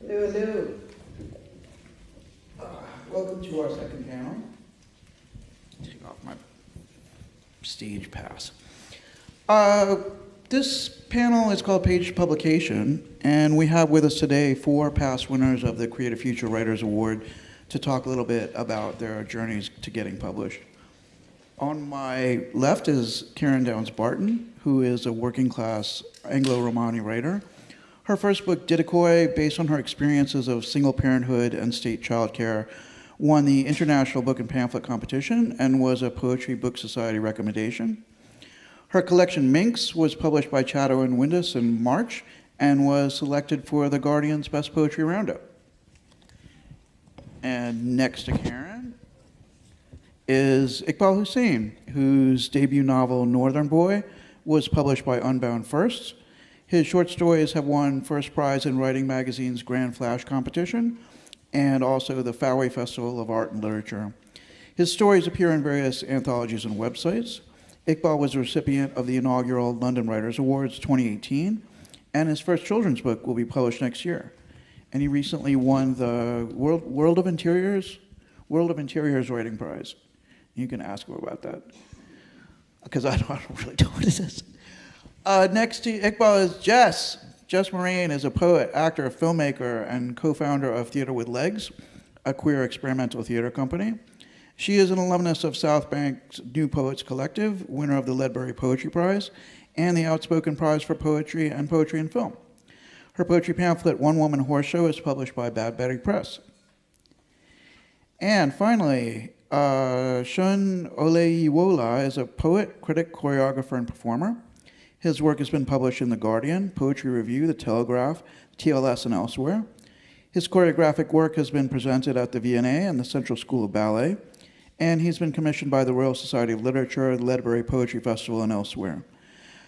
Hello, hello. Welcome to our second panel. Take off my stage pass. This panel is called Page Publication, and we have with us today 4 past winners of the Creative Future Writers Award to talk a little bit about their journeys to getting published. On my left is Karen Downs-Barton, who is a working-class Anglo-Romani writer. Her first book, Didikoi, based on her experiences of single parenthood and state childcare, won the International Book and Pamphlet Competition and was a Poetry Book Society recommendation. Her collection, Minx, was published by Chatto and Windus in March and was selected for The Guardian's Best Poetry Roundup. And next to Karen is Iqbal Hussain, whose debut novel, Northern Boy, was published by Unbound Firsts. His short stories have won first prize in Writing Magazine's Grand Flash competition and also the Fowey Festival of Art and Literature. His stories appear in various anthologies and websites. Iqbal was a recipient of the inaugural London Writers' Awards 2018, and his first children's book will be published next year. And he recently won the World of Interiors Writing Prize. You can ask him about that, because I don't really know what it is. Next to Iqbal is Jess. Jess Murrain is a poet, actor, filmmaker, and co-founder of Theater with Legs, a queer experimental theater company. She is an alumnus of South Bank's New Poets Collective, winner of the Ledbury Poetry Prize, and the Outspoken Prize for Poetry and Poetry in Film. Her poetry pamphlet, One Woman Horse Show, is published by Bad Betty Press. And finally, Seun Olayiwola is a poet, critic, choreographer, and performer. His work has been published in The Guardian, Poetry Review, The Telegraph, TLS, and elsewhere. His choreographic work has been presented at the V&A and the Central School of Ballet, and he's been commissioned by the Royal Society of Literature, the Ledbury Poetry Festival, and elsewhere.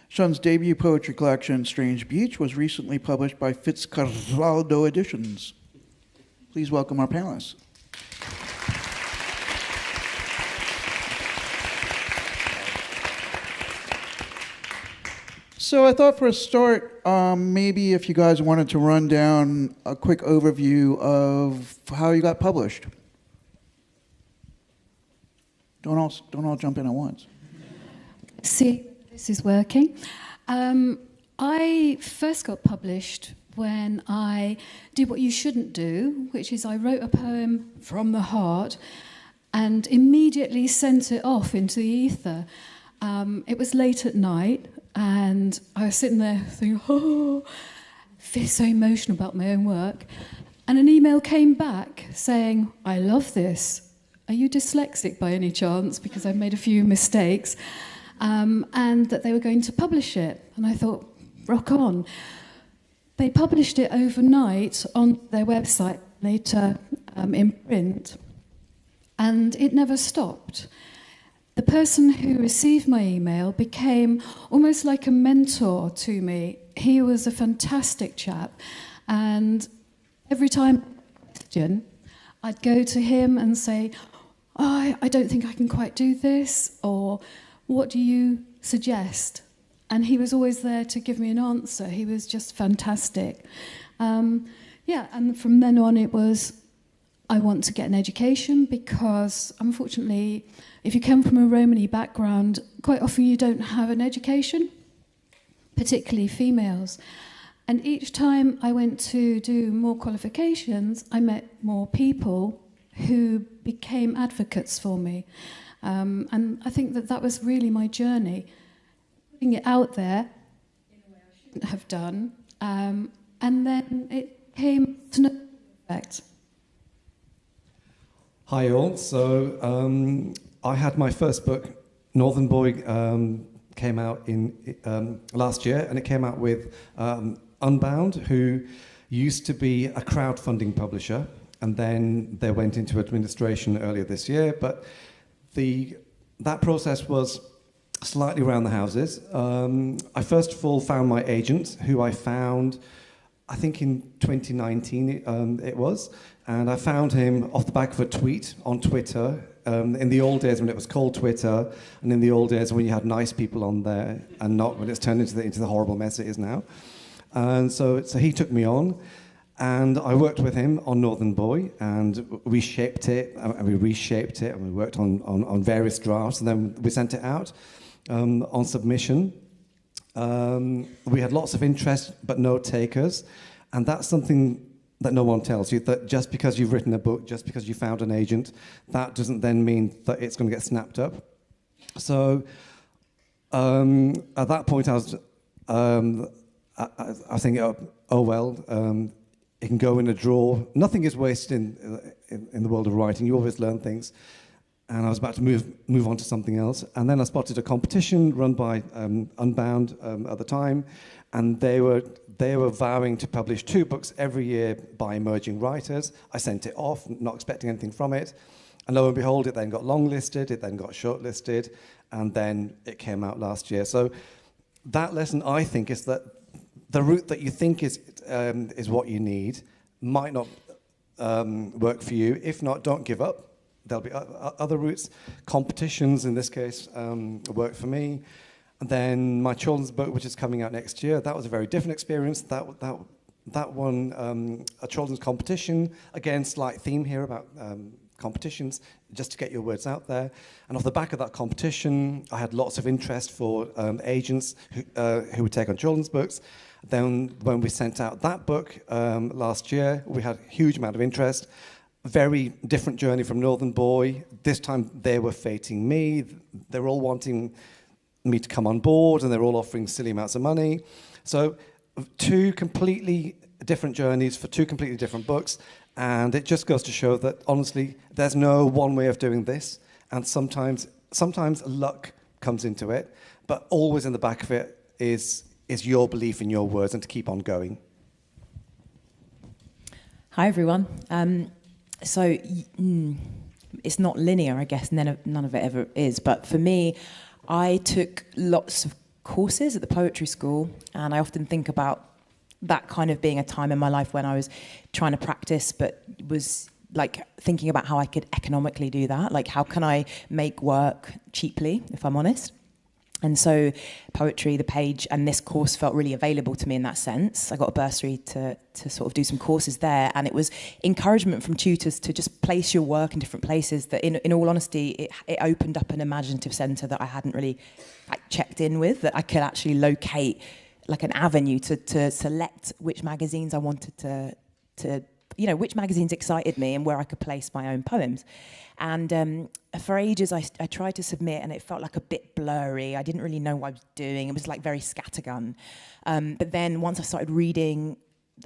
Seun's debut poetry collection, Strange Beach, was recently published by Fitzcarraldo Editions. Please welcome our panelists. So I thought for a start, maybe if you guys wanted to run down a quick overview of how you got published. Don't all jump in at once. See, this is working. I first got published when I did what you shouldn't do, which is I wrote a poem from the heart and immediately sent it off into the ether. It was late at night, and I was sitting there thinking, oh, I feel so emotional about my own work. And an email came back saying, I love this. Are you dyslexic by any chance? Because I made a few mistakes. And that they were going to publish it. And I thought, rock on. They published it overnight on their website, later in print. And it never stopped. The person who received my email became almost like a mentor to me. He was a fantastic chap. And every time I had a question, I'd go to him and say, oh, I don't think I can quite do this, or what do you suggest? And he was always there to give me an answer. He was just fantastic. And from then on it was, I want to get an education, because unfortunately, if you come from a Romani background, quite often you don't have an education, particularly females. And each time I went to do more qualifications, I met more people who became advocates for me. And I think that was really my journey, putting it out there in a way I shouldn't have done, and then it came to no effect. Hi all. So I had my first book, Northern Boy, came out in last year, and it came out with Unbound, who used to be a crowdfunding publisher, and then they went into administration earlier this year. But that process was slightly around the houses. I first of all found my agent, who I found, I think in 2019 it was, and I found him off the back of a tweet on Twitter, in the old days when it was called Twitter, and in the old days when you had nice people on there, and not when it's turned into the horrible mess it is now. And so he took me on, And I worked with him on Northern Boy, and we shaped it, and we reshaped it, and we worked on various drafts, and then we sent it out on submission. We had lots of interest, but no takers, and that's something that no one tells you, that just because you've written a book, just because you found an agent, that doesn't then mean that it's going to get snapped up. So at that point, I was thinking, oh well, it can go in a drawer. Nothing is wasted in the world of writing. You always learn things. And I was about to move on to something else. And then I spotted a competition run by Unbound at the time, and they were vowing to publish 2 books every year by emerging writers. I sent it off, not expecting anything from it. And lo and behold, it then got longlisted, it then got shortlisted, and then it came out last year. So that lesson, I think, is that the route that you think is what you need might not work for you. If not, don't give up. There'll be other routes. Competitions, in this case, work for me. And then my children's book, which is coming out next year, that was a very different experience. That won a children's competition. Again, slight theme here about competitions, just to get your words out there. And off the back of that competition, I had lots of interest for agents who would take on children's books. Then when we sent out that book last year, we had a huge amount of interest. Very different journey from Northern Boy. This time they were fating me. They were all wanting me to come on board, and they're all offering silly amounts of money. So 2 completely different journeys for 2 completely different books, and it just goes to show that, honestly, there's no one way of doing this, and sometimes luck comes into it, but always in the back of it is your belief in your words and to keep on going. Hi, everyone. So it's not linear, I guess, none of it ever is, but for me, I took lots of courses at the poetry school, and I often think about that kind of being a time in my life when I was trying to practice, but was like thinking about how I could economically do that. Like, how can I make work cheaply, if I'm honest? And so poetry, the page, and this course felt really available to me in that sense. I got a bursary to sort of do some courses there, and it was encouragement from tutors to just place your work in different places that, in all honesty, it opened up an imaginative centre that I hadn't really checked in with, that I could actually locate like an avenue to select which magazines I wanted to which magazines excited me and where I could place my own poems. And for ages, I tried to submit, and it felt like a bit blurry. I didn't really know what I was doing. It was like very scattergun. But then once I started reading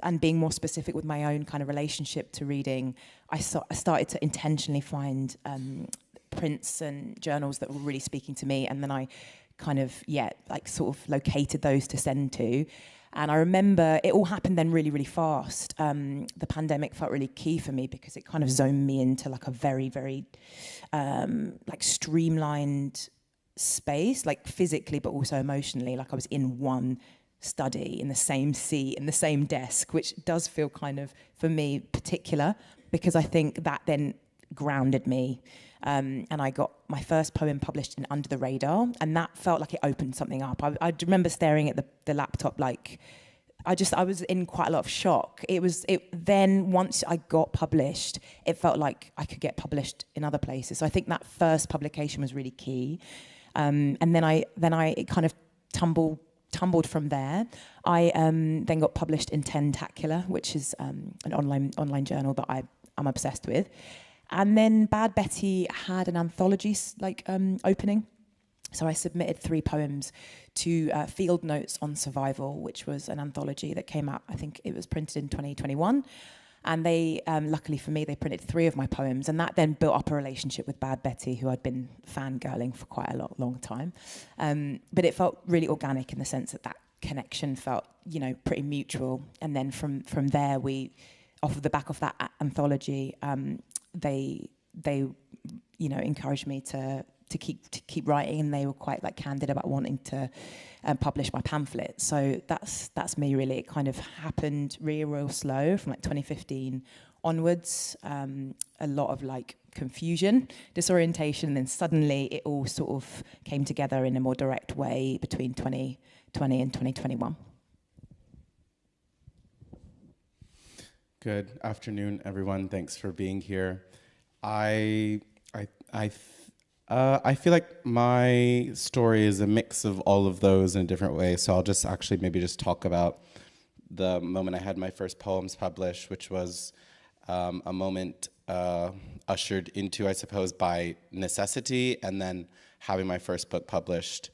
and being more specific with my own kind of relationship to reading, I started to intentionally find prints and journals that were really speaking to me. And then I kind of, sort of located those to send to. And I remember it all happened then really, really fast. The pandemic felt really key for me because it kind of zoned me into like a very, very streamlined space, like physically, but also emotionally. Like I was in one study, in the same seat, in the same desk, which does feel kind of, for me, particular, because I think that then grounded me. And I got my first poem published in Under the Radar, and that felt like it opened something up. I remember staring at the laptop like, I was in quite a lot of shock. Then once I got published, it felt like I could get published in other places. So I think that first publication was really key. And then I kind of tumbled from there. I then got published in Tentacular, which is an online journal that I'm obsessed with. And then Bad Betty had an anthology opening. So I submitted 3 poems to Field Notes on Survival, which was an anthology that came out, I think it was printed in 2021. And they, luckily for me, they printed 3 of my poems. And that then built up a relationship with Bad Betty, who I'd been fangirling for quite a long time. But it felt really organic in the sense that connection felt, pretty mutual. And then from there, off of the back of that anthology, they encouraged me to keep writing, and they were quite candid about wanting to publish my pamphlet. So that's me really. It kind of happened real slow from 2015 onwards. A lot of confusion, disorientation, and then suddenly it all sort of came together in a more direct way between 2020 and 2021. Good afternoon, everyone. Thanks for being here. I feel like my story is a mix of all of those in a different way. So I'll just actually maybe just talk about the moment I had my first poems published, which was a moment ushered into, I suppose, by necessity, and then having my first book published,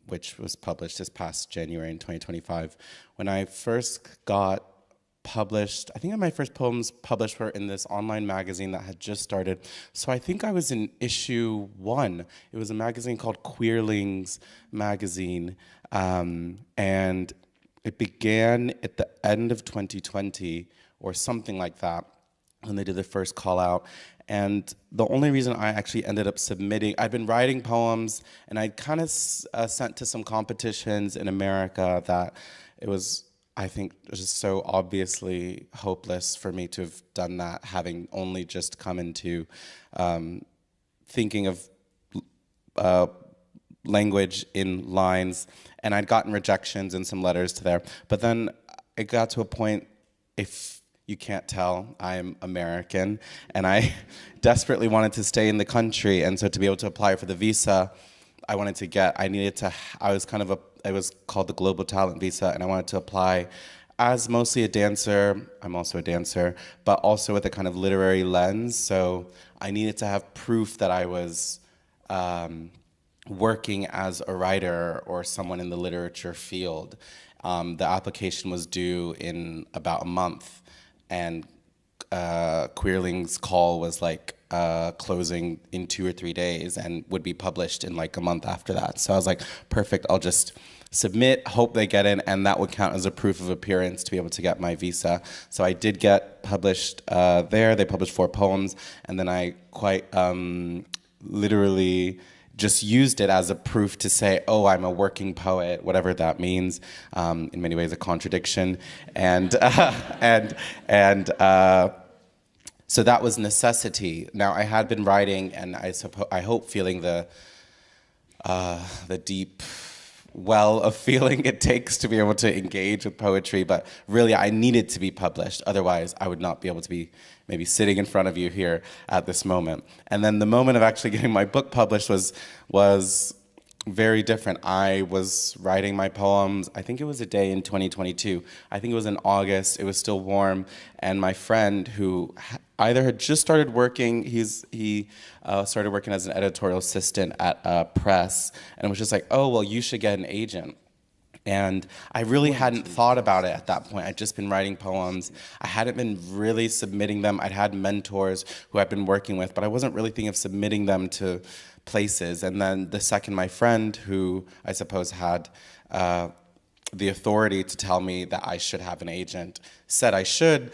which was published this past January in 2025. When I first got published, I think my first poems published were in this online magazine that had just started. So I think I was in issue 1. It was a magazine called Queerlings Magazine, and it began at the end of 2020 or something like that when they did the first call out. And the only reason I actually ended up submitting, I'd been writing poems and I'd kind of sent to some competitions in America that it was, I think, just so obviously hopeless for me to have done that, having only just come into thinking of language in lines, and I'd gotten rejections and some letters to there. But then it got to a point, if you can't tell, I'm American, and I desperately wanted to stay in the country, and so to be able to apply for the visa I wanted to get, it was called the Global Talent Visa, and I wanted to apply as mostly a dancer. I'm also a dancer, but also with a kind of literary lens. So I needed to have proof that I was working as a writer or someone in the literature field. The application was due in about a month, and Queerling's call was like closing in 2 or 3 days and would be published in like a month after that. So I was like, perfect, I'll just submit, hope they get in, and that would count as a proof of appearance to be able to get my visa. So I did get published there. They published 4 poems, and then I quite literally just used it as a proof to say, oh, I'm a working poet, whatever that means. In many ways, a contradiction, and so that was necessity. Now I had been writing, and I hope feeling the deep well of feeling it takes to be able to engage with poetry, but really I needed to be published. Otherwise, I would not be able to be maybe sitting in front of you here at this moment. And then the moment of actually getting my book published was very different. I was writing my poems, I think it was a day in 2022. I think it was in August, it was still warm, and my friend who either had just started working, he started working as an editorial assistant at a press, and was just like, oh, well, you should get an agent. And I really hadn't thought about it at that point. I'd just been writing poems. I hadn't been really submitting them. I'd had mentors who I'd been working with, but I wasn't really thinking of submitting them to places. And then the second my friend, who I suppose had the authority to tell me that I should have an agent, said I should,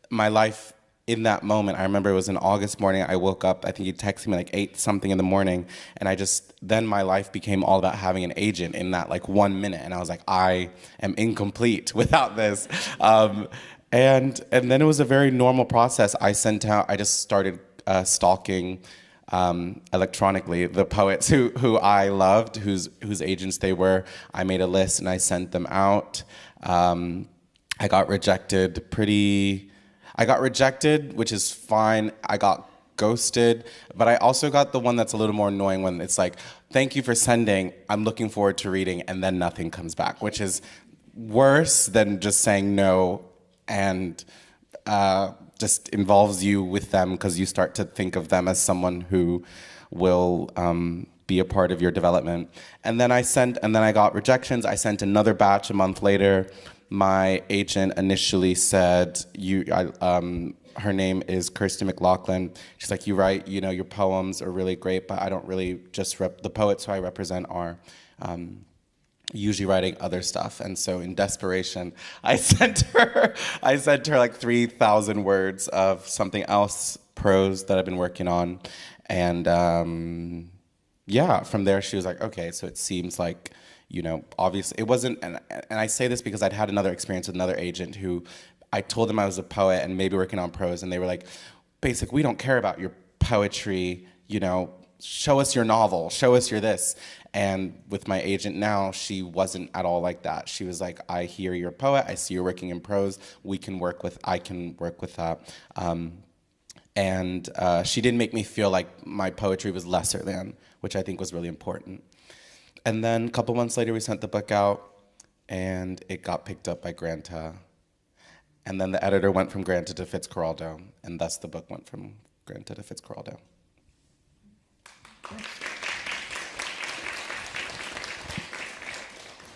my life in that moment, I remember it was an August morning, I woke up, I think he texted me like 8 something in the morning, and then my life became all about having an agent in that like 1 minute, and I was like, I am incomplete without this. And then it was a very normal process. I just started stalking electronically the poets who I loved, whose agents they were. I made a list and I sent them out. I got rejected, which is fine. I got ghosted, but I also got the one that's a little more annoying when it's like, thank you for sending, I'm looking forward to reading, and then nothing comes back, which is worse than just saying no and just involves you with them because you start to think of them as someone who will be a part of your development. And then I got rejections. I sent another batch a month later. My agent initially said, her name is Kirsty McLaughlin. She's like, you write, your poems are really great, but I don't really just the poets who I represent are usually writing other stuff. And so in desperation, I sent her like 3,000 words of something else, prose that I've been working on. And from there she was like, okay, so it seems like, obviously it wasn't, and I say this because I'd had another experience with another agent who I told them I was a poet and maybe working on prose, and they were like, we don't care about your poetry, show us your novel, show us your this. And with my agent now, she wasn't at all like that. She was like, I hear you're a poet, I see you're working in prose, I can work with that. And she didn't make me feel like my poetry was lesser than, which I think was really important. And then a couple months later, we sent the book out, and it got picked up by Granta. And then the editor went from Granta to Fitzcarraldo, and thus the book went from Granta to Fitzcarraldo.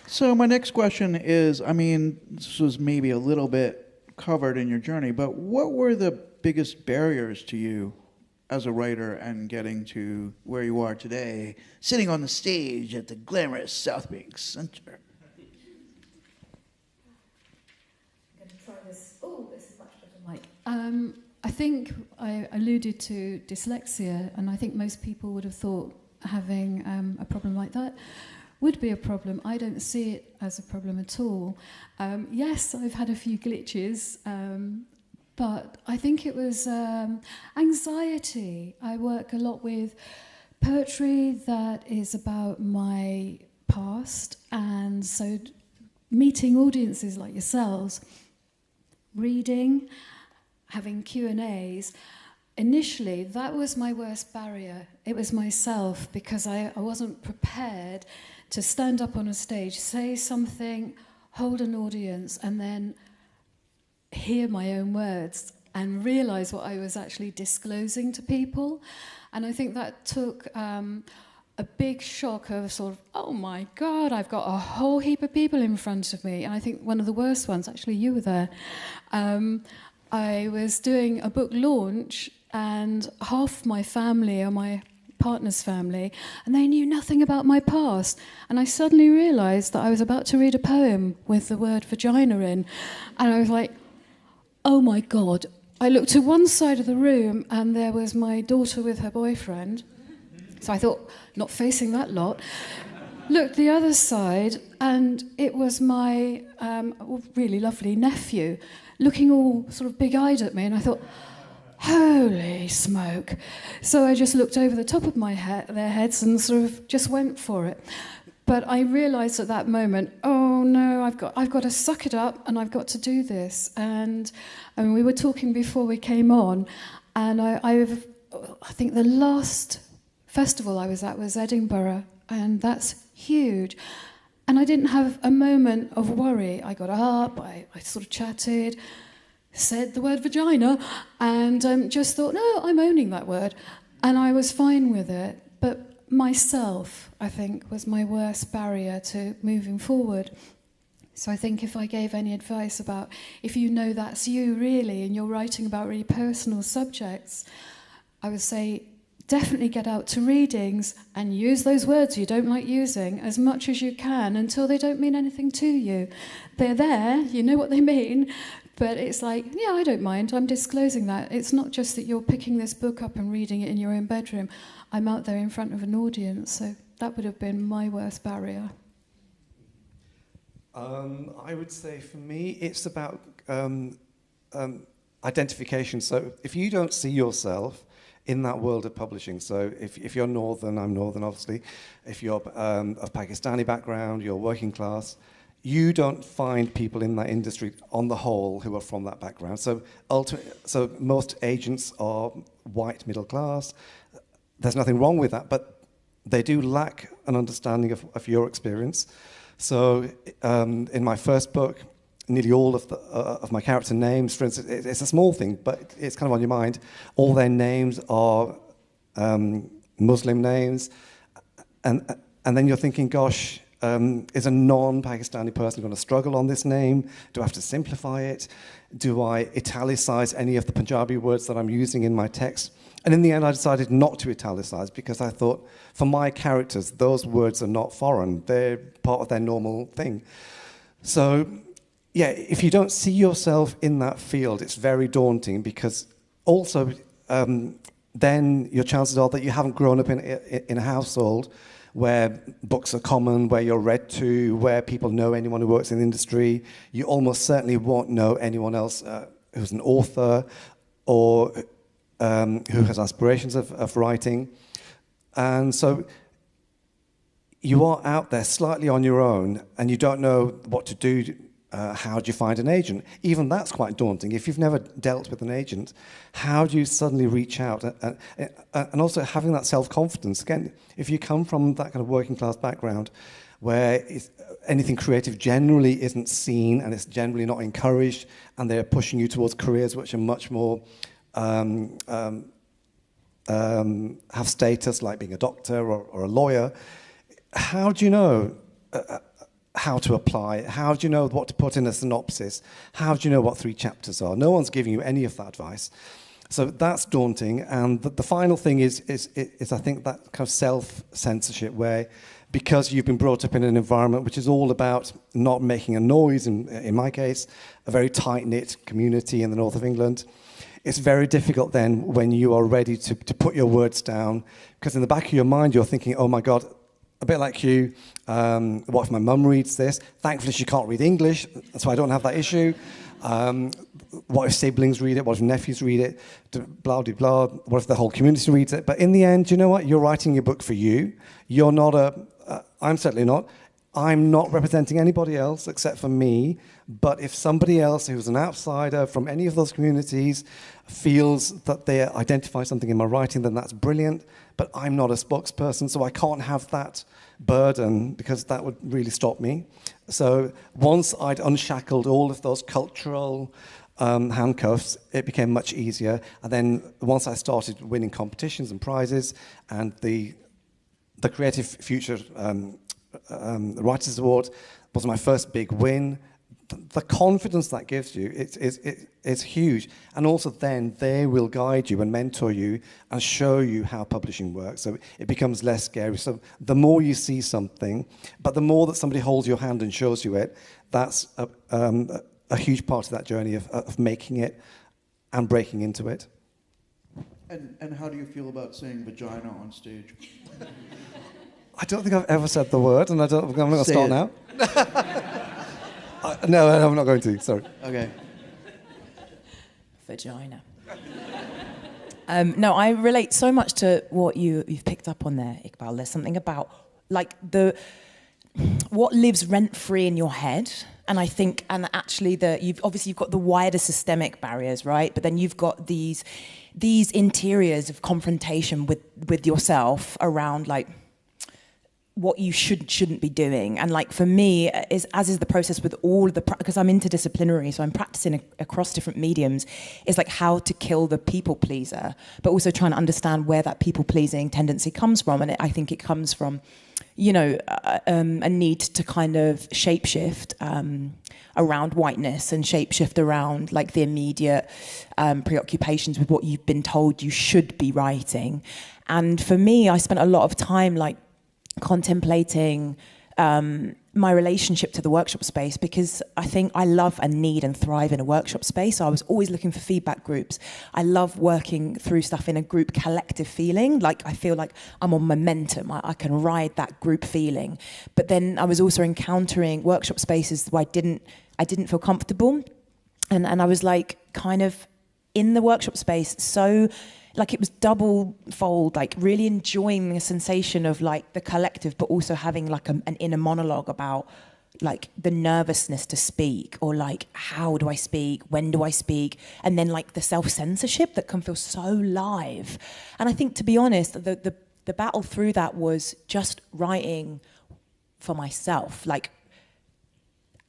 So my next question is, I mean, this was maybe a little bit covered in your journey, but what were the biggest barriers to you as a writer and getting to where you are today, sitting on the stage at the glamorous South Bank Center? I'm going to try this. Oh, this is much better, Mike. I think I alluded to dyslexia, and I think most people would have thought having a problem like that would be a problem. I don't see it as a problem at all. Yes, I've had a few glitches, but I think it was anxiety. I work a lot with poetry that is about my past, and so meeting audiences like yourselves, reading, having Q&As, initially that was my worst barrier. It was myself, because I wasn't prepared to stand up on a stage, say something, hold an audience, and then hear my own words and realize what I was actually disclosing to people. And I think that took a big shock of sort of, oh my God, I've got a whole heap of people in front of me. And I think one of the worst ones, actually you were there, I was doing a book launch, and half my family are my partner's family, and they knew nothing about my past. And I suddenly realized that I was about to read a poem with the word vagina in. And I was like, oh my God. I looked to one side of the room, and there was my daughter with her boyfriend. So I thought, not facing that lot. Looked the other side, and it was my really lovely nephew, looking all sort of big-eyed at me, and I thought, holy smoke. So I just looked over the top of their heads and sort of just went for it. But I realised at that moment, oh no, I've got to suck it up, and I've got to do this. And we were talking before we came on, and I think the last festival I was at was Edinburgh, and that's huge. And I didn't have a moment of worry. I got up, I sort of chatted, said the word vagina, and just thought, no, I'm owning that word. And I was fine with it. But myself, I think, was my worst barrier to moving forward. So I think if I gave any advice about, if you know that's you really, and you're writing about really personal subjects, I would say, definitely get out to readings and use those words you don't like using as much as you can until they don't mean anything to you. They're there, you know what they mean, but it's like, yeah, I don't mind, I'm disclosing that. It's not just that you're picking this book up and reading it in your own bedroom. I'm out there in front of an audience, so that would have been my worst barrier. I would say for me, it's about identification. So if you don't see yourself in that world of publishing, so if you're Northern, I'm Northern obviously, if you're of Pakistani background, you're working class, you don't find people in that industry on the whole who are from that background. So most agents are white middle class. There's nothing wrong with that, but they do lack an understanding of your experience. So in my first book, nearly all of my character names, for instance, it's a small thing, but it's kind of on your mind. All their names are Muslim names, and then you're thinking, gosh, is a non-Pakistani person going to struggle on this name? Do I have to simplify it? Do I italicize any of the Punjabi words that I'm using in my text? And in the end, I decided not to italicize because I thought, for my characters, those words are not foreign. They're part of their normal thing. So yeah, if you don't see yourself in that field, it's very daunting because also then your chances are that you haven't grown up in a household where books are common, where you're read to, where people know anyone who works in the industry. You almost certainly won't know anyone else who's an author or who has aspirations of writing. And so you are out there slightly on your own, and you don't know what to do. How do you find an agent? Even that's quite daunting. If you've never dealt with an agent, how do you suddenly reach out? And also having that self-confidence. Again, if you come from that kind of working class background where anything creative generally isn't seen and it's generally not encouraged, and they're pushing you towards careers which are much more have status, like being a doctor or a lawyer, how do you know how to apply? How do you know what to put in a synopsis? How do you know what 3 chapters are? No one's giving you any of that advice. So that's daunting. And the final thing is I think that kind of self-censorship, where because you've been brought up in an environment which is all about not making a noise, in my case, a very tight-knit community in the north of England, it's very difficult then when you are ready to put your words down, because in the back of your mind you're thinking, oh my God, a bit like you, what if my mum reads this? Thankfully she can't read English, so I don't have that issue. What if siblings read it? What if nephews read it? Blah, blah, blah. What if the whole community reads it? But in the end, you know what? You're writing your book for you. You're not I'm certainly not. I'm not representing anybody else except for me. But if somebody else who's an outsider from any of those communities feels that they identify something in my writing, then that's brilliant. But I'm not a spokesperson, so I can't have that burden, because that would really stop me. So once I'd unshackled all of those cultural handcuffs, it became much easier. And then once I started winning competitions and prizes, and the Creative Future Writers Award was my first big win, the confidence that gives you, it's huge. And also then they will guide you and mentor you and show you how publishing works. So it becomes less scary. So the more you see something, but the more that somebody holds your hand and shows you it, that's a huge part of that journey of making it and breaking into it. And how do you feel about saying vagina on stage? I don't think I've ever said the word, and I'm going to Say start it. now. No, I'm not going to, sorry. Okay. Vagina. No, I relate so much to what you've picked up on there, Iqbal. There's something about like what lives rent free in your head, and I think, and actually you've got the wider systemic barriers, right? But then you've got these interiors of confrontation with yourself around like what you shouldn't be doing. And like for me, as is the process with all of because I'm interdisciplinary, so I'm practicing across different mediums, is like how to kill the people pleaser, but also trying to understand where that people pleasing tendency comes from. And I think it comes from, a need to kind of shapeshift around whiteness and shapeshift around like the immediate preoccupations with what you've been told you should be writing. And for me, I spent a lot of time like contemplating my relationship to the workshop space, because I think I love and need and thrive in a workshop space. So I was always looking for feedback groups. I love working through stuff in a group collective feeling. Like I feel like I'm on momentum. I can ride that group feeling. But then I was also encountering workshop spaces where I didn't feel comfortable. And I was like kind of in the workshop space, so like it was double fold, like really enjoying the sensation of like the collective, but also having like an inner monologue about like the nervousness to speak, or like how do I speak, when do I speak, and then like the self-censorship that can feel so live. And I think, to be honest, the battle through that was just writing for myself, like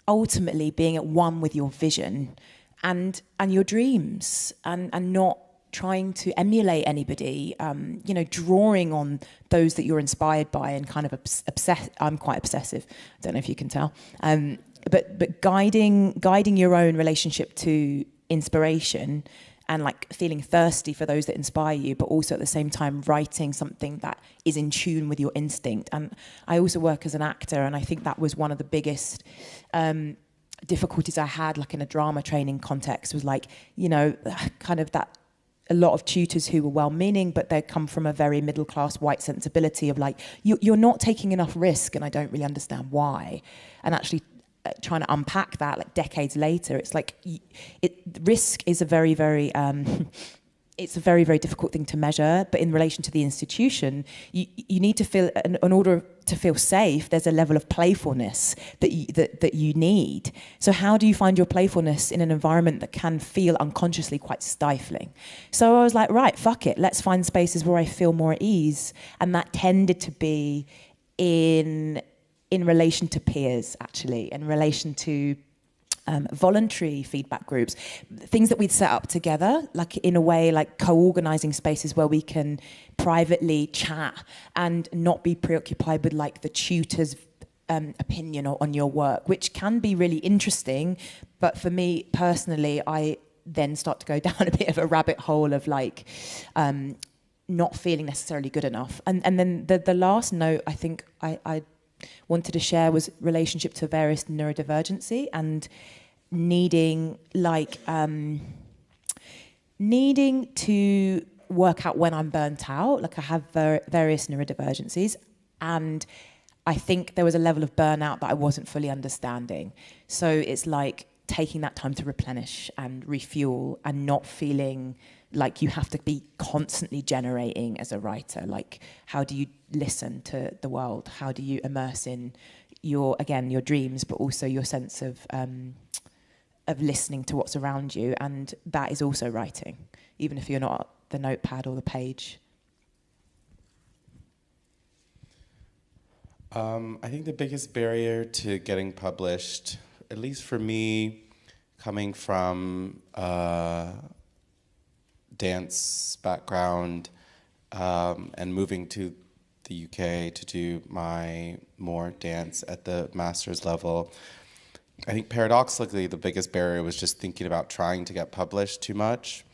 ultimately being at one with your vision and your dreams, and not trying to emulate anybody, drawing on those that you're inspired by, and kind of I'm quite obsessive. I don't know if you can tell. But guiding your own relationship to inspiration, and like feeling thirsty for those that inspire you, but also at the same time writing something that is in tune with your instinct. And I also work as an actor, and I think that was one of the biggest difficulties I had, like in a drama training context, was like, kind of that. A lot of tutors who were well-meaning, but they come from a very middle-class white sensibility of like, you're not taking enough risk, and I don't really understand why. And actually trying to unpack that like decades later, it's like risk is a very, very it's a very, very difficult thing to measure. But in relation to the institution, you need to feel, in order to feel safe, there's a level of playfulness that you need. So how do you find your playfulness in an environment that can feel unconsciously quite stifling? So I was like, right, fuck it, let's find spaces where I feel more at ease. And that tended to be in relation to peers, actually, in relation to voluntary feedback groups, things that we'd set up together, like in a way, like co-organizing spaces where we can privately chat and not be preoccupied with like the tutor's opinion on your work, which can be really interesting. But for me personally, I then start to go down a bit of a rabbit hole of like not feeling necessarily good enough. And then the last note I think I wanted to share was relationship to various neurodivergency and needing to work out when I'm burnt out. Like I have various neurodivergencies, and I think there was a level of burnout that I wasn't fully understanding. So it's like taking that time to replenish and refuel and not feeling like you have to be constantly generating as a writer. Like, how do you listen to the world? How do you immerse in your dreams, but also your sense of listening to what's around you? And that is also writing, even if you're not the notepad or the page. I think the biggest barrier to getting published, at least for me, coming from dance background and moving to the UK to do my more dance at the master's level, I think paradoxically the biggest barrier was just thinking about trying to get published too much.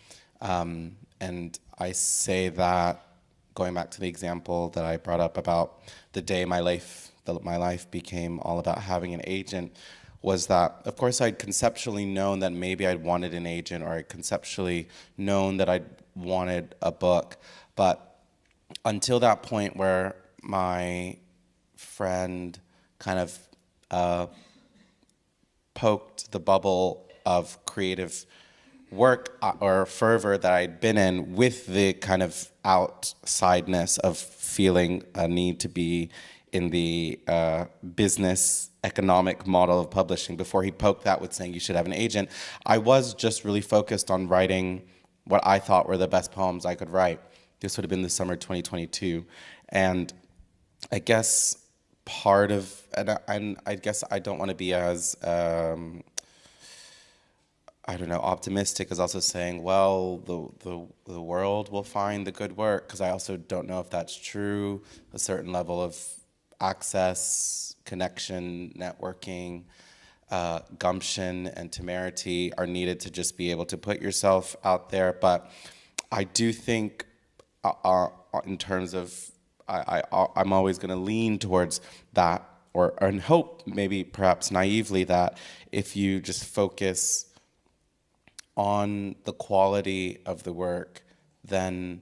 And I say that going back to the example that I brought up about the day my life became all about having an agent, was that, of course, I'd conceptually known that maybe I'd wanted an agent, or I'd conceptually known that I'd wanted a book. But until that point where my friend kind of poked the bubble of creative work or fervor that I'd been in with the kind of outsideness of feeling a need to be in the business economic model of publishing, before he poked that with saying you should have an agent, I was just really focused on writing what I thought were the best poems I could write. This would have been the summer 2022. And I guess part of, and I guess I don't want to be as, optimistic as also saying, well, the world will find the good work, because I also don't know if that's true. A certain level of access, connection, networking, gumption, and temerity are needed to just be able to put yourself out there. But I do think in terms of, I'm always going to lean towards that, and hope, maybe perhaps naively, that if you just focus on the quality of the work, then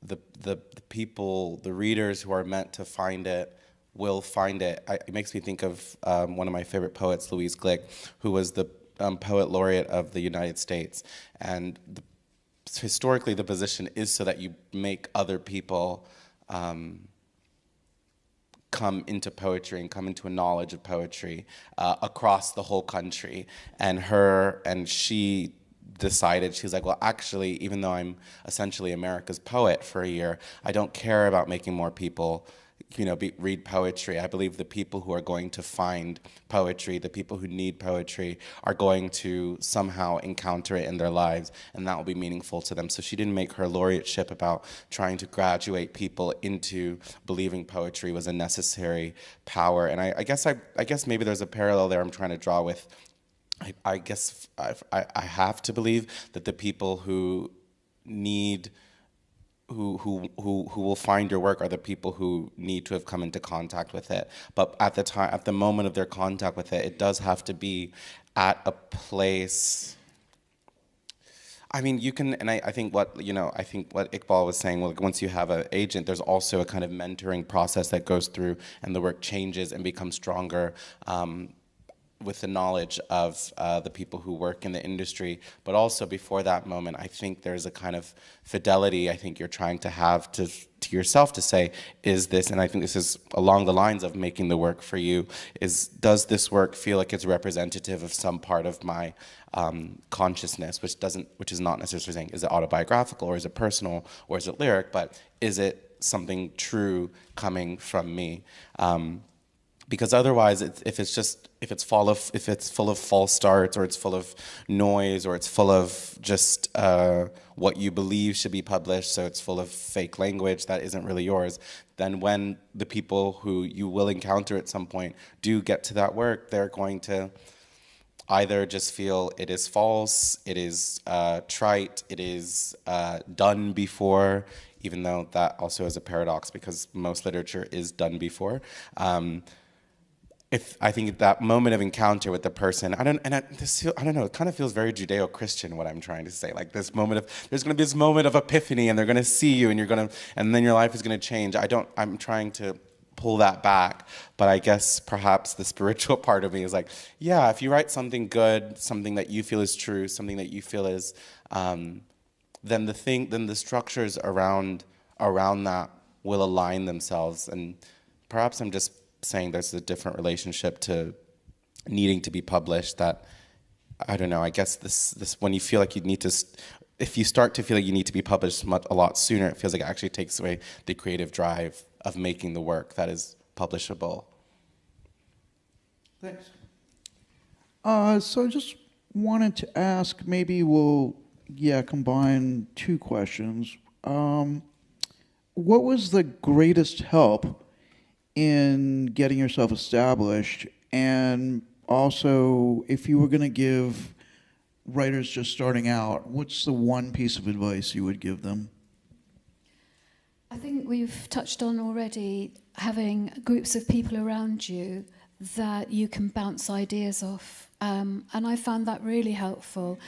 the people, the readers who are meant to find it will find it. It makes me think of one of my favorite poets, Louise Glick, who was the poet laureate of the United States. And historically, the position is so that you make other people come into poetry and come into a knowledge of poetry across the whole country. And she decided, she's like, well, actually, even though I'm essentially America's poet for a year, I don't care about making more people read poetry. I believe the people who are going to find poetry, the people who need poetry, are going to somehow encounter it in their lives, and that will be meaningful to them. So she didn't make her laureateship about trying to graduate people into believing poetry was a necessary power. And I guess maybe there's a parallel there I'm trying to draw with. I guess I have to believe that the people who need, who will find your work are the people who need to have come into contact with it. But at the moment of their contact with it, it does have to be at a place. I mean, you can, and I think what Iqbal was saying, well, once you have an agent, there's also a kind of mentoring process that goes through, and the work changes and becomes stronger. with the knowledge of the people who work in the industry, but also before that moment, I think there's a kind of fidelity I think you're trying to have to yourself to say, is this, and I think this is along the lines of making the work for you, does this work feel like it's representative of some part of my consciousness, which is not necessarily saying, is it autobiographical, or is it personal, or is it lyric, but is it something true coming from me? Because otherwise, if it's full of false starts, or it's full of noise, or it's full of just what you believe should be published, so it's full of fake language that isn't really yours, then when the people who you will encounter at some point do get to that work, they're going to either just feel it is false, it is trite, it is done before, even though that also is a paradox because most literature is done before. If I think that moment of encounter with the person, I don't know, it kind of feels very Judeo-Christian what I'm trying to say. Like there's going to be this moment of epiphany, and they're going to see you, and then your life is going to change. I'm trying to pull that back, but I guess perhaps the spiritual part of me is like, yeah, if you write something good, something that you feel is true, something that you feel is, then the structures around that will align themselves, and perhaps I'm just saying there's a different relationship to needing to be published that, I don't know, I guess this when you feel like you need to, if you start to feel like you need to be published a lot sooner, it feels like it actually takes away the creative drive of making the work that is publishable. Thanks. So I just wanted to ask, maybe we'll combine two questions. What was the greatest help in getting yourself established? And also, if you were going to give writers just starting out, what's the one piece of advice you would give them? I think we've touched on already having groups of people around you that you can bounce ideas off. And I found that really helpful.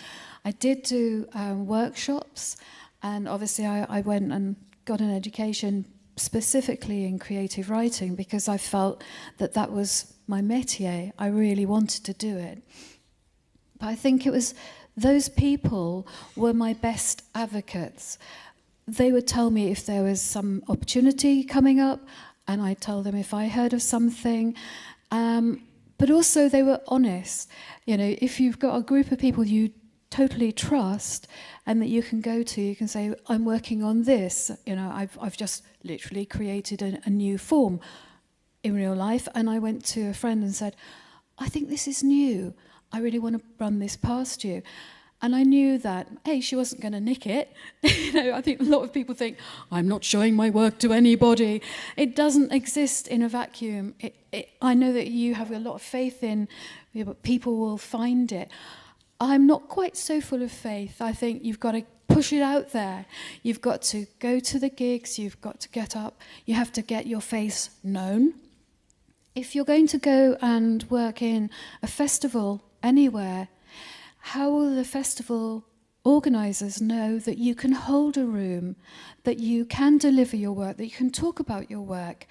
I did do workshops, and obviously I went and got an education specifically in creative writing because I felt that was my métier. I really wanted to do it. But I think it was those people were my best advocates. They would tell me if there was some opportunity coming up, and I'd tell them if I heard of something. But also they were honest. You know, if you've got a group of people you totally trust and that you can go to, you can say, I'm working on this. You know, I've just literally created a new form in real life. And I went to a friend and said, I think this is new. I really want to run this past you. And I knew that, hey, she wasn't going to nick it. You know, I think a lot of people think, I'm not showing my work to anybody. It doesn't exist in a vacuum. I know that you have a lot of faith in, but people will find it. I'm not quite so full of faith. I think you've got to push it out there. You've got to go to the gigs. You've got to get up. You have to get your face known. If you're going to go and work in a festival anywhere, how will the festival organisers know that you can hold a room, that you can deliver your work, that you can talk about your work,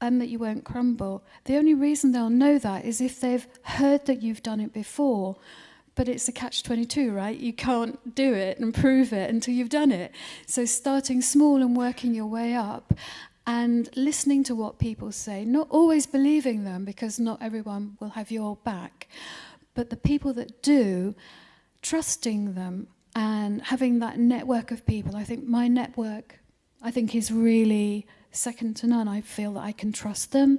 and that you won't crumble? The only reason they'll know that is if they've heard that you've done it before. But it's a catch-22, right? You can't do it and prove it until you've done it. So starting small and working your way up and listening to what people say, not always believing them because not everyone will have your back, but the people that do, trusting them and having that network of people. I think my network, is really second to none. I feel that I can trust them,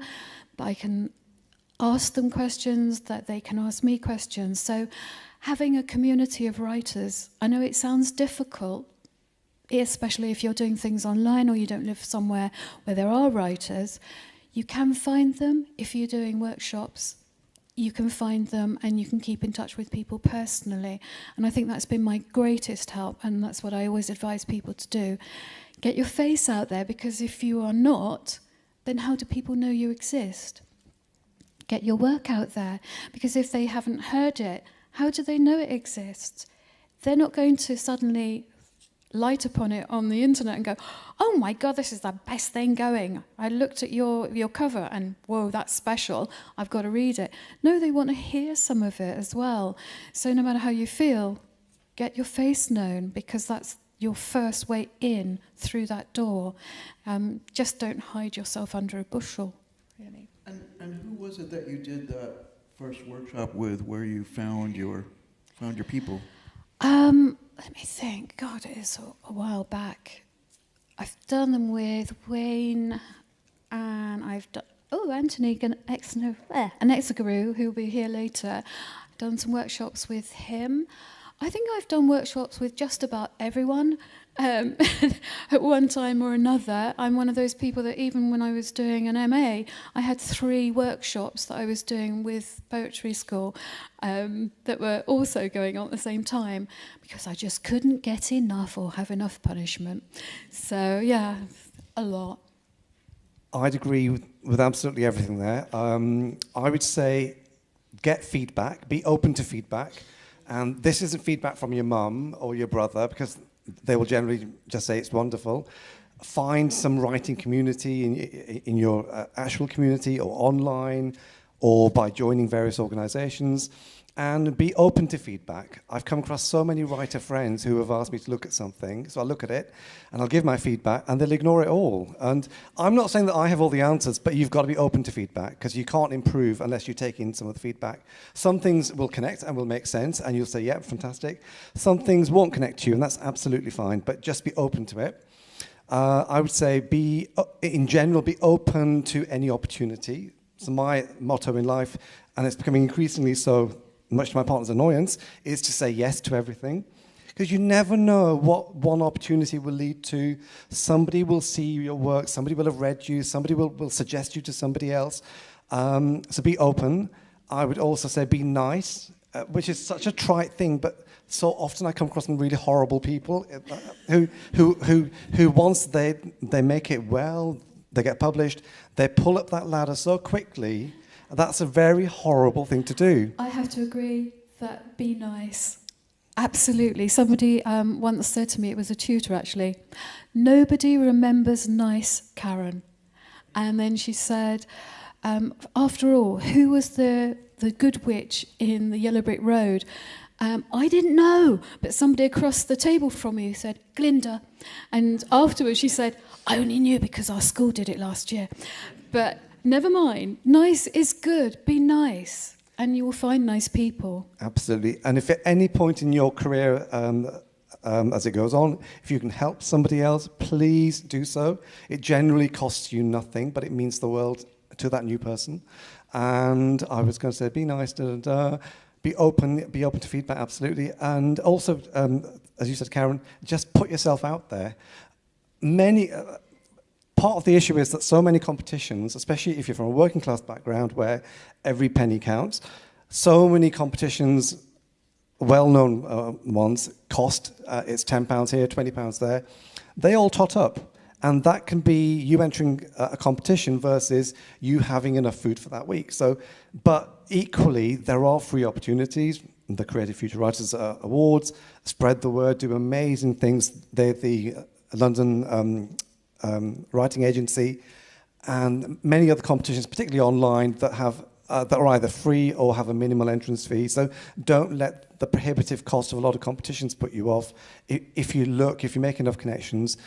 but I can ask them questions, that they can ask me questions. So having a community of writers, I know it sounds difficult, especially if you're doing things online or you don't live somewhere where there are writers. You can find them. If you're doing workshops, you can find them and you can keep in touch with people personally. And I think that's been my greatest help, and that's what I always advise people to do. Get your face out there, because if you are not, then how do people know you exist? Get your work out there, because if they haven't heard it, how do they know it exists? They're not going to suddenly light upon it on the internet and go, oh my God, this is the best thing going. I looked at your cover and whoa, that's special. I've got to read it. No, they want to hear some of it as well. So no matter how you feel, get your face known, because that's your first way in through that door. Just don't hide yourself under a bushel, really. And who was it that you did that first workshop with, where you found your people? Let me think. God, it is a while back. I've done them with Wayne, and I've done Anthony Anexagaru, who will be here later. I've done some workshops with him. I think I've done workshops with just about everyone at one time or another. I'm one of those people that even when I was doing an MA, I had 3 workshops that I was doing with poetry school that were also going on at the same time, because I just couldn't get enough or have enough punishment. So, yeah, a lot. I'd agree with absolutely everything there. I would say get feedback, be open to feedback. And this isn't feedback from your mum or your brother, because they will generally just say it's wonderful. Find some writing community in your actual community, or online, or by joining various organizations, and be open to feedback. I've come across so many writer friends who have asked me to look at something, so I'll look at it, and I'll give my feedback, and they'll ignore it all. And I'm not saying that I have all the answers, but you've got to be open to feedback, because you can't improve unless you take in some of the feedback. Some things will connect and will make sense, and you'll say, yeah, fantastic. Some things won't connect to you, and that's absolutely fine, but just be open to it. I would say in general, be open to any opportunity. So my motto in life, and it's becoming increasingly so, much to my partner's annoyance, is to say yes to everything. Because you never know what one opportunity will lead to. Somebody will see your work, somebody will have read you, somebody will suggest you to somebody else. So be open. I would also say be nice, which is such a trite thing, but so often I come across some really horrible people who once they make it well, they get published, they pull up that ladder so quickly. That's a very horrible thing to do. I have to agree that be nice. Absolutely. Somebody once said to me, it was a tutor actually, nobody remembers nice Karen. And then she said, after all, who was the good witch in the Yellow Brick Road? I didn't know, but somebody across the table from me said, Glinda. And afterwards she said, I only knew because our school did it last year. But never mind. Nice is good. Be nice, and you will find nice people. Absolutely. And if at any point in your career, as it goes on, if you can help somebody else, please do so. It generally costs you nothing, but it means the world to that new person. And I was going to say, be nice, be open to feedback, absolutely. And also, as you said, Karen, just put yourself out there. Part of the issue is that so many competitions, especially if you're from a working class background where every penny counts, so many competitions, well-known ones, cost, it's £10 here, £20 there, they all tot up. And that can be you entering a competition versus you having enough food for that week. So, but equally, there are free opportunities. The Creative Future Writers Awards, spread the word, do amazing things. They're the London writing agency, and many other competitions, particularly online, that are either free or have a minimal entrance fee. So don't let the prohibitive cost of a lot of competitions put you off. If you make enough connections,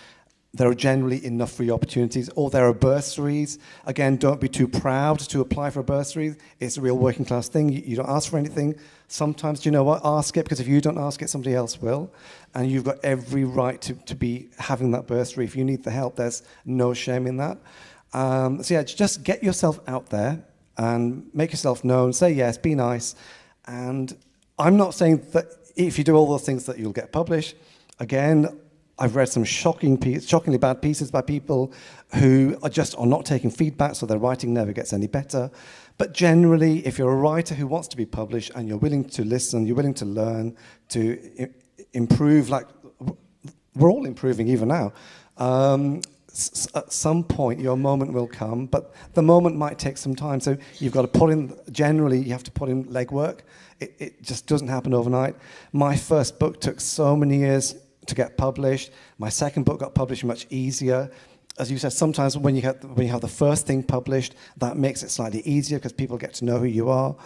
there are generally enough free opportunities, or there are bursaries. Again, don't be too proud to apply for a bursary. It's a real working class thing. You don't ask for anything. Sometimes, do you know what? Ask it, because if you don't ask it, somebody else will. And you've got every right to be having that bursary. If you need the help, there's no shame in that. So yeah, just get yourself out there and make yourself known. Say yes, be nice. And I'm not saying that if you do all those things that you'll get published. Again, I've read some shockingly bad pieces by people who are not taking feedback, so their writing never gets any better. But generally, if you're a writer who wants to be published and you're willing to listen, you're willing to learn, to improve, like we're all improving even now, at some point your moment will come, but the moment might take some time. So you've got to you have to put in legwork. It just doesn't happen overnight. My first book took so many years to get published. My second book got published much easier. As you said, sometimes when you have the first thing published, that makes it slightly easier because people get to know who you are.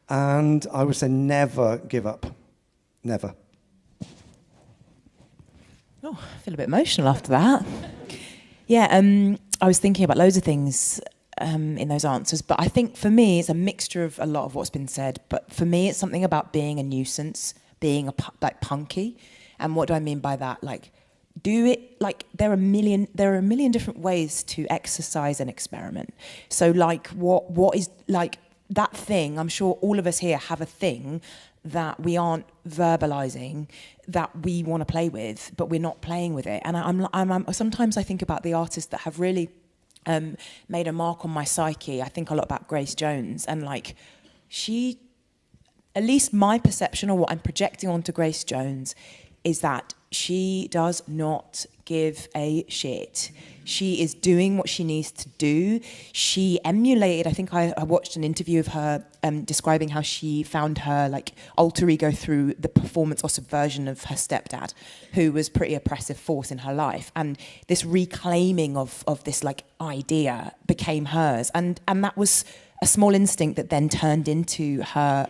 And I would say never give up. Never. Oh, I feel a bit emotional after that. Yeah, I was thinking about loads of things in those answers, but I think for me it's a mixture of a lot of what's been said. But for me, it's something about being a nuisance, being like punky. And what do I mean by that? Like, do it like there are a million different ways to exercise and experiment. So like what is like that thing? I'm sure all of us here have a thing that we aren't verbalizing that we want to play with, but we're not playing with it. And I'm sometimes I think about the artists that have really made a mark on my psyche. I think a lot about Grace Jones, and like she, at least my perception or what I'm projecting onto Grace Jones is that she does not give a shit. She is doing what she needs to do. She emulated, I think I watched an interview of her describing how she found her like alter ego through the performance or subversion of her stepdad, who was pretty oppressive force in her life. And this reclaiming of this like idea became hers. And that was a small instinct that then turned into her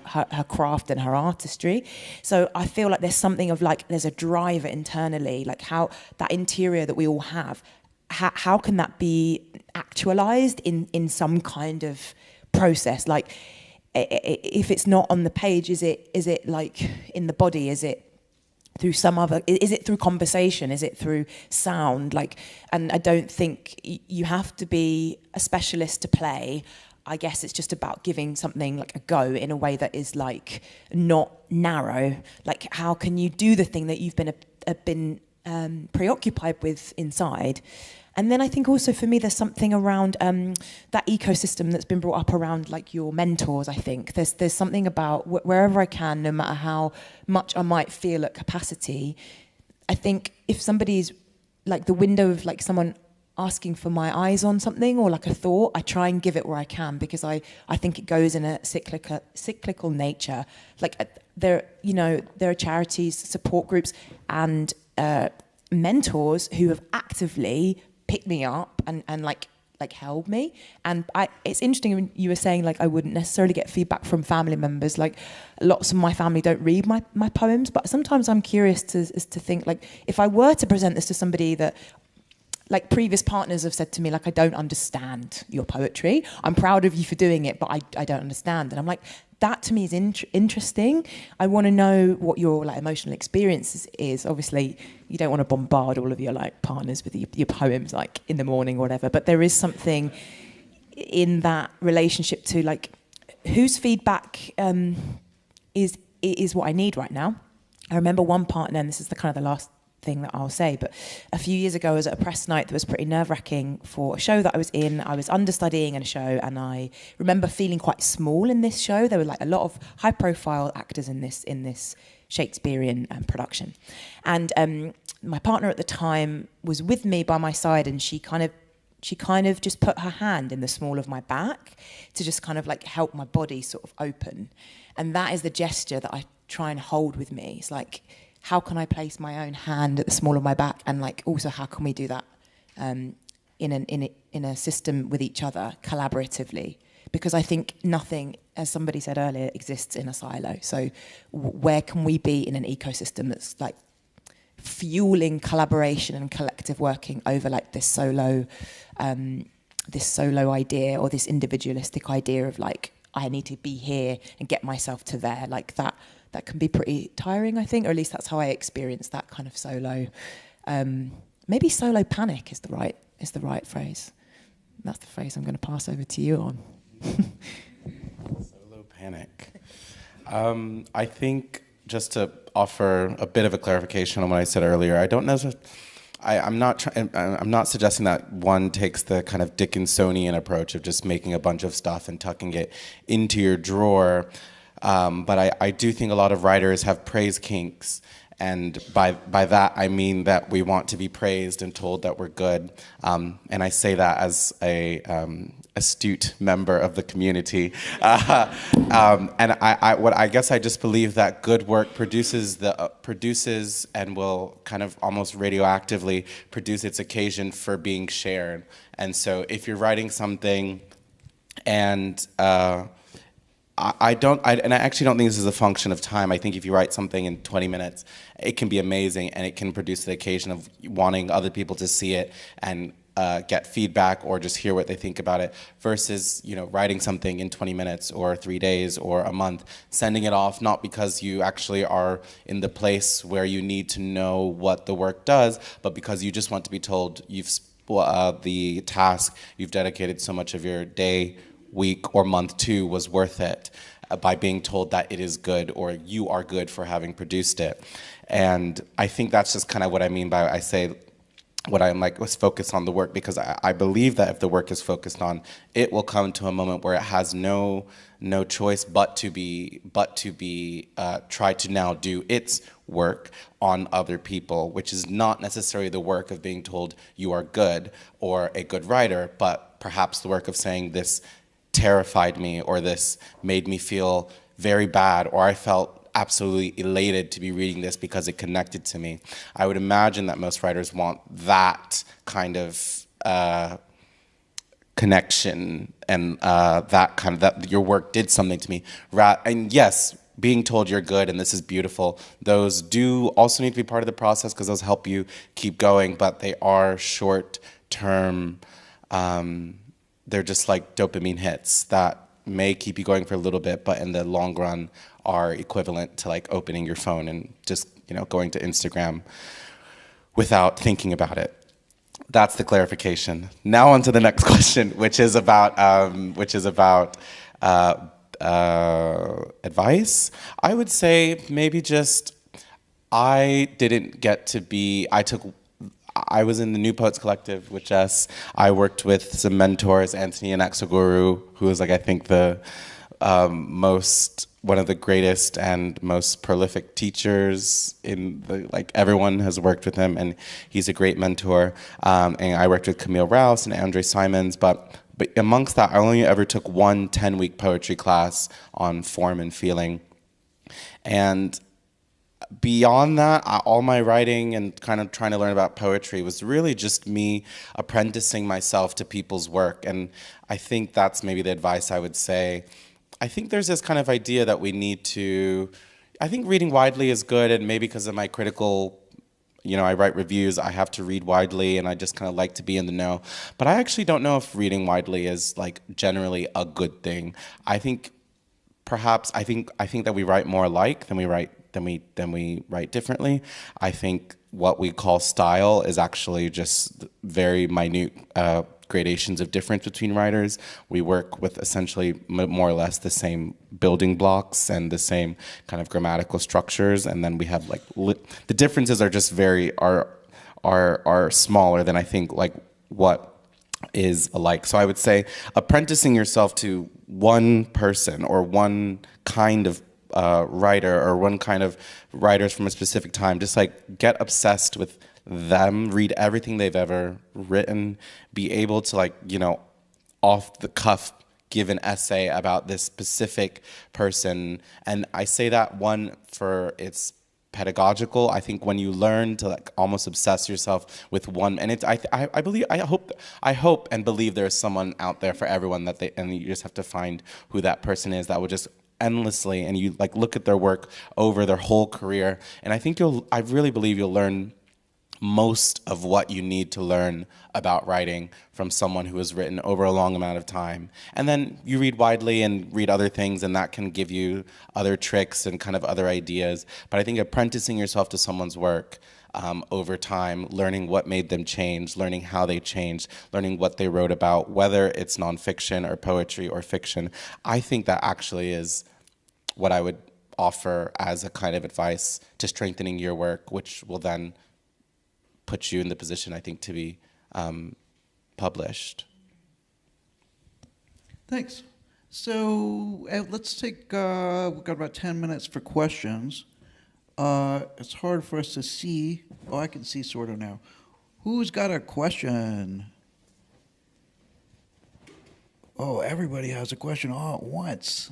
craft and her artistry. So I feel like there's something of like, there's a driver internally, like how that interior that we all have, how can that be actualized in some kind of process? Like if it's not on the page, is it like in the body? Is it through some other, is it through conversation? Is it through sound? Like, and I don't think you have to be a specialist to play. I guess it's just about giving something like a go in a way that is like not narrow. Like how can you do the thing that you've been preoccupied with inside? And then I think also for me there's something around that ecosystem that's been brought up around like your mentors. I think there's something about wherever I can, no matter how much I might feel at capacity, I think if somebody's like the window of like someone asking for my eyes on something or like a thought, I try and give it where I can, because I think it goes in a cyclical nature. Like there are charities, support groups, and mentors who have actively picked me up and like held me. And it's interesting when you were saying like I wouldn't necessarily get feedback from family members. Like lots of my family don't read my poems, but sometimes I'm curious to think like if I were to present this to somebody that, like previous partners have said to me, like, I don't understand your poetry. I'm proud of you for doing it, but I don't understand. And I'm like, that to me is interesting. I want to know what your like emotional experience is. Obviously, you don't want to bombard all of your like partners with your poems like in the morning or whatever. But there is something in that relationship to like whose feedback is what I need right now. I remember one partner, and this is the kind of the last thing that I'll say, but a few years ago I was at a press night that was pretty nerve-wracking for a show that I was in. I was understudying in a show, and I remember feeling quite small in this show. There were like a lot of high-profile actors in this Shakespearean production, and my partner at the time was with me by my side, and she kind of just put her hand in the small of my back to just kind of like help my body sort of open. And that is the gesture that I try and hold with me. It's like, how can I place my own hand at the small of my back, and like also how can we do that in a system with each other collaboratively? Because I think nothing, as somebody said earlier, exists in a silo. So where can we be in an ecosystem that's like fueling collaboration and collective working over like this solo idea or this individualistic idea of like I need to be here and get myself to there, like that can be pretty tiring, I think, or at least that's how I experience that kind of solo. Maybe solo panic is the right phrase. That's the phrase I'm going to pass over to you on. Solo panic. I think just to offer a bit of a clarification on what I said earlier, I don't know. I'm not suggesting that one takes the kind of Dickinsonian approach of just making a bunch of stuff and tucking it into your drawer. But I do think a lot of writers have praise kinks, And by that, I mean that we want to be praised and told that we're good. And I say that as a astute member of the community. And I guess I just believe that good work produces and will kind of almost radioactively produce its occasion for being shared. And so if you're writing something and I actually don't think this is a function of time. I think if you write something in 20 minutes, it can be amazing and it can produce the occasion of wanting other people to see it and get feedback or just hear what they think about it, versus writing something in 20 minutes or 3 days or a month, sending it off not because you actually are in the place where you need to know what the work does, but because you just want to be told the task you've dedicated so much of your day, week, or month to was worth it, by being told that it is good or you are good for having produced it. And I think that's just kind of what I mean by I say what I'm like was focused on the work, because I believe that if the work is focused on, it will come to a moment where it has no choice but to be try to now do its work on other people, which is not necessarily the work of being told you are good or a good writer, but perhaps the work of saying this terrified me, or this made me feel very bad, or I felt absolutely elated to be reading this because it connected to me. I would imagine that most writers want that kind of connection and that your work did something to me. And yes, being told you're good and this is beautiful, those do also need to be part of the process because those help you keep going, but they are short-term. They're just like dopamine hits that may keep you going for a little bit, but in the long run are equivalent to like opening your phone and just going to Instagram without thinking about it. That's the clarification. Now on to the next question, which is about advice. I would say maybe just I was in the New Poets Collective with Jess. I worked with some mentors, Anthony and Axoguru, who is I think the one of the greatest and most prolific teachers in everyone has worked with him, and he's a great mentor. And I worked with Camille Rouse and Andre Simons, but amongst that, I only ever took one 10-week poetry class on form and feeling. And beyond that, all my writing and kind of trying to learn about poetry was really just me apprenticing myself to people's work. And I think that's maybe the advice I would say. I think there's this kind of idea that we need to, I think reading widely is good, and maybe because of my critical, I write reviews, I have to read widely, and I just kind of like to be in the know. But I actually don't know if reading widely is generally a good thing. I think that we write more alike than we write differently. I think what we call style is actually just very minute gradations of difference between writers. We work with essentially more or less the same building blocks and the same kind of grammatical structures, and then we have the differences are just are smaller than I think what is alike. So I would say apprenticing yourself to one person or one kind of writer or one kind of writers from a specific time, just get obsessed with them, read everything they've ever written, be able to off the cuff give an essay about this specific person. And I say that one for its pedagogical. I think when you learn to almost obsess yourself with one, and I hope and believe there's someone out there for everyone and you just have to find who that person is that will just endlessly, and you look at their work over their whole career, and I really believe you'll learn most of what you need to learn about writing from someone who has written over a long amount of time. And then you read widely and read other things, and that can give you other tricks and kind of other ideas. But I think apprenticing yourself to someone's work over time, learning what made them change, learning how they changed, learning what they wrote about, whether it's nonfiction or poetry or fiction, I think that actually is what I would offer as a kind of advice to strengthening your work, which will then put you in the position, I think, to be published. Thanks. So let's take, we've got about 10 minutes for questions. It's hard for us to see. Oh, I can see sort of now. Who's got a question? Oh, everybody has a question all at once.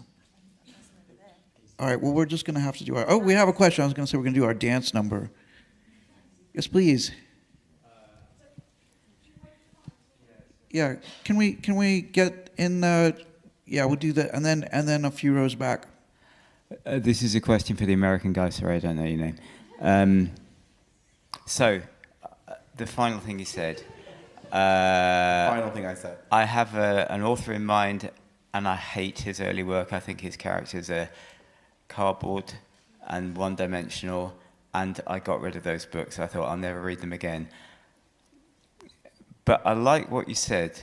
All right, well, we're just going to have to do our... Oh, we have a question. I was going to say we're going to do our dance number. Yes, please. Yeah, can we get in the... Yeah, we'll do that, and then a few rows back. This is a question for the American guy. Sorry, I don't know your name. The final thing you said. Final thing I said. I have an author in mind, and I hate his early work. I think his characters are cardboard and one-dimensional, and I got rid of those books. I thought I'll never read them again. But I like what you said,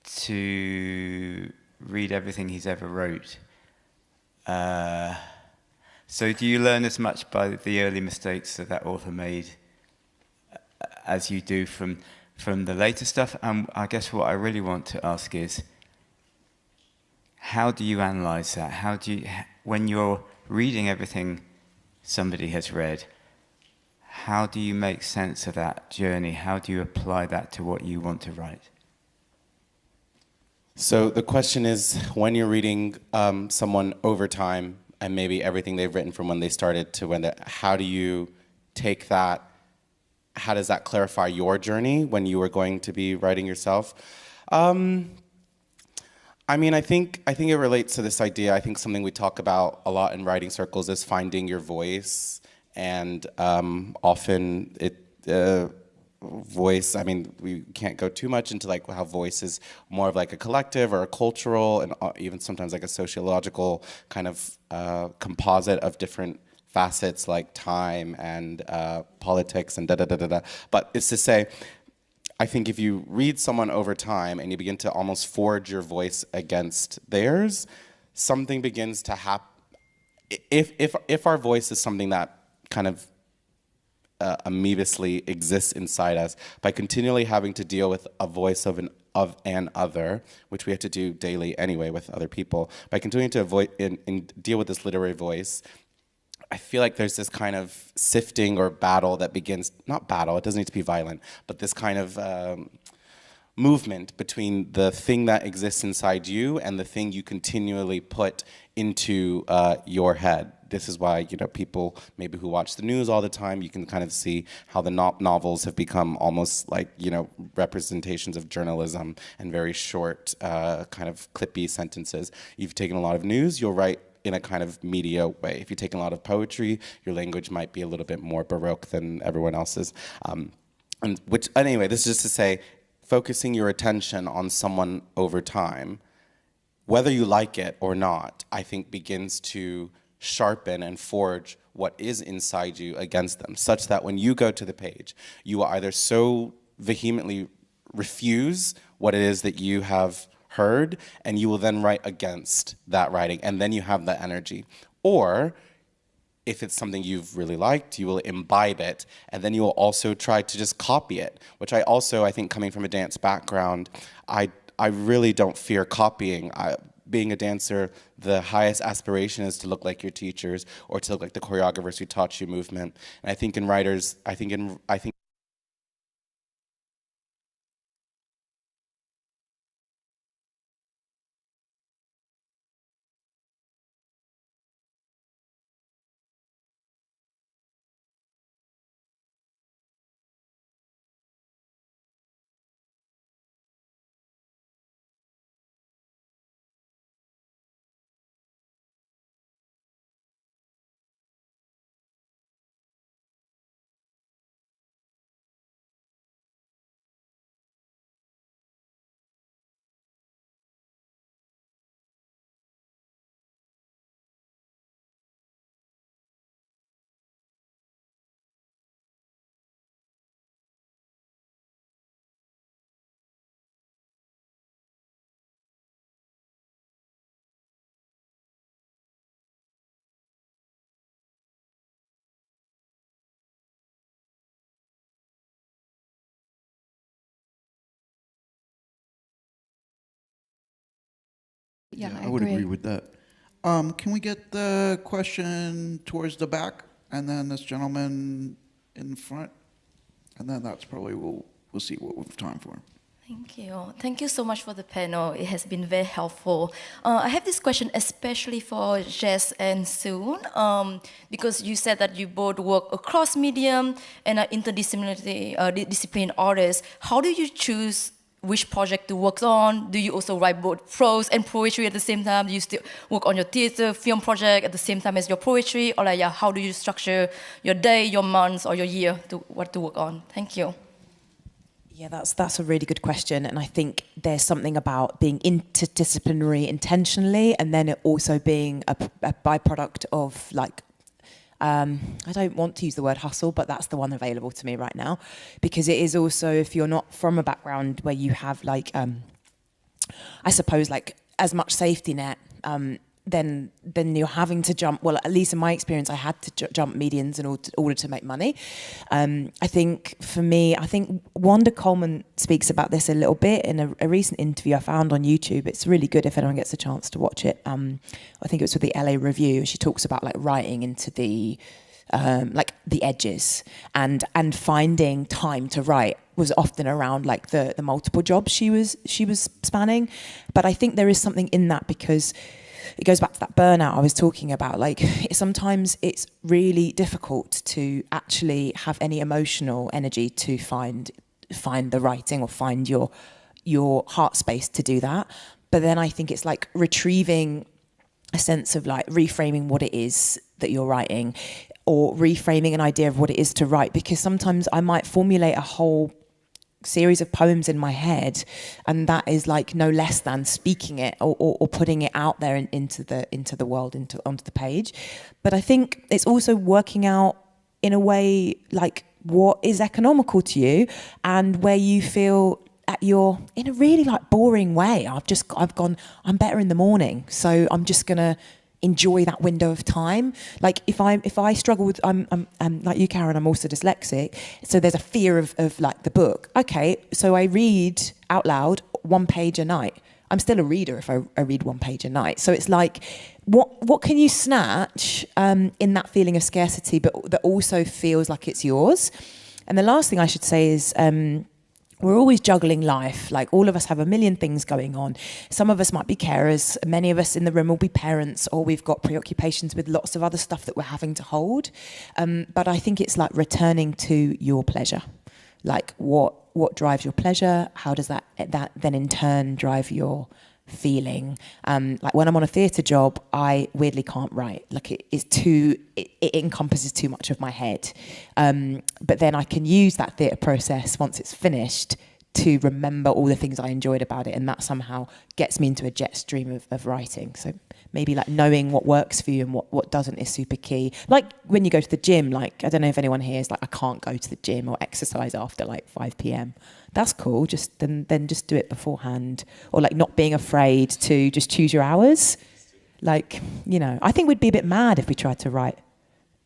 to read everything he's ever wrote. So do you learn as much by the early mistakes that author made as you do from the later stuff? And I guess what I really want to ask is, how do you analyze that? How do you, when you're reading everything somebody has read, how do you make sense of that journey? How do you apply that to what you want to write? So the question is, when you're reading someone over time, and maybe everything they've written from when they started to when how do you take that? How does that clarify your journey when you were going to be writing yourself? I mean, I think it relates to this idea. I think something we talk about a lot in writing circles is finding your voice, and often voice, I mean, we can't go too much into like how voice is more of like a collective or a cultural and even sometimes like a sociological kind of composite of different facets like time and politics and da-da-da-da-da. But it's to say, I think if you read someone over time and you begin to almost forge your voice against theirs, something begins to happen. If our voice is something that kind of amoebously exists inside us, by continually having to deal with a voice of an other, which we have to do daily anyway with other people, by continuing to avoid and deal with this literary voice, I feel like there's this kind of sifting or battle that begins, not battle, it doesn't need to be violent, but this kind of movement between the thing that exists inside you and the thing you continually put into your head. This is why, people maybe who watch the news all the time, you can kind of see how the novels have become almost like, representations of journalism and very short, kind of clippy sentences. You've taken a lot of news, you'll write in a kind of media way. If you take a lot of poetry, your language might be a little bit more Baroque than everyone else's. Anyway, this is just to say, focusing your attention on someone over time, whether you like it or not, I think begins to sharpen and forge what is inside you against them, such that when you go to the page, you will either so vehemently refuse what it is that you have heard, and you will then write against that writing, and then you have that energy. Or if it's something you've really liked, you will imbibe it, and then you will also try to just copy it, which I think coming from a dance background, I really don't fear copying. Being a dancer, the highest aspiration is to look like your teachers or to look like the choreographers who taught you movement. And I think in writers, I think Yeah, I would agree. agree with that. Can we get the question towards the back, and then this gentleman in front, and then that's probably we'll see what we have time for. Thank you. Thank you so much for the panel. It has been very helpful. I have this question especially for Jess and Seun, because you said that you both work across medium and are interdisciplinary artists. How do you choose which project to work on? Do you also write both prose and poetry at the same time? Do you still work on your theater, film project at the same time as your poetry? Or like, yeah, how do you structure your day, your months, or your year to what to work on? Thank you. Yeah, that's a really good question, and I think there's something about being interdisciplinary intentionally, and then it also being a byproduct of like, I don't want to use the word hustle, but that's the one available to me right now, because it is also, if you're not from a background where you have like, I suppose like as much safety net, then you're having to jump. Well, at least in my experience, I had to jump medians in order to make money. I think for me, I think Wanda Coleman speaks about this a little bit in a recent interview I found on YouTube. It's really good if anyone gets a chance to watch it. I think it was with the LA Review. She talks about like writing into the like the edges and finding time to write was often around like the multiple jobs she was spanning. But I think there is something in that, because it goes back to that burnout I was talking about. Like sometimes it's really difficult to actually have any emotional energy to find the writing or find your heart space to do that. But then I think it's like retrieving a sense of like reframing what it is that you're writing, or reframing an idea of what it is to write, because sometimes I might formulate a whole series of poems in my head, and that is like no less than speaking it or putting it out there into the world, onto the page. But I think it's also working out in a way like what is economical to you, and where you feel at your, in a really like boring way, I'm better in the morning, so I'm just gonna enjoy that window of time. Like if I struggle with, I'm like you, Karen, I'm also dyslexic, so there's a fear of like the book. Okay, so I read out loud 1 page a night. I'm still a reader if I read 1 page a night. So it's like, what can you snatch in that feeling of scarcity, but that also feels like it's yours? And the last thing I should say is, we're always juggling life. Like all of us have a million things going on. Some of us might be carers. Many of us in the room will be parents, or we've got preoccupations with lots of other stuff that we're having to hold. But I think it's like returning to your pleasure. Like what drives your pleasure? How does that then in turn drive your feeling? Like when I'm on a theatre job, I weirdly can't write. Like it encompasses too much of my head. But then I can use that theatre process once it's finished to remember all the things I enjoyed about it, and that somehow gets me into a jet stream of writing. So maybe like knowing what works for you and what doesn't is super key. Like when you go to the gym, like I don't know if anyone here is like, I can't go to the gym or exercise after like 5 p.m. That's cool. Just then just do it beforehand, or like not being afraid to just choose your hours. Like, you know, I think we'd be a bit mad if we tried to write,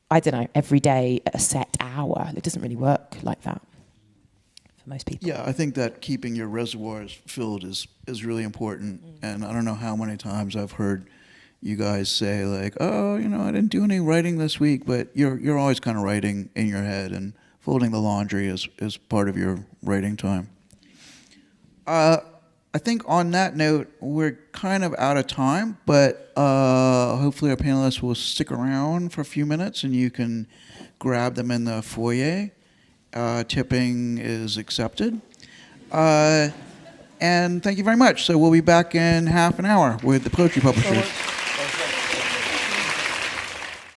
I don't know, every day at a set hour. It doesn't really work like that for most people. Yeah, I think that keeping your reservoirs filled is really important. And I don't know how many times I've heard you guys say like, oh, you know, I didn't do any writing this week, but you're always kind of writing in your head, and folding the laundry is part of your writing time. I think on that note, we're kind of out of time, but hopefully our panelists will stick around for a few minutes and you can grab them in the foyer. Tipping is accepted. And thank you very much. So we'll be back in half an hour with the Poetry Publishers.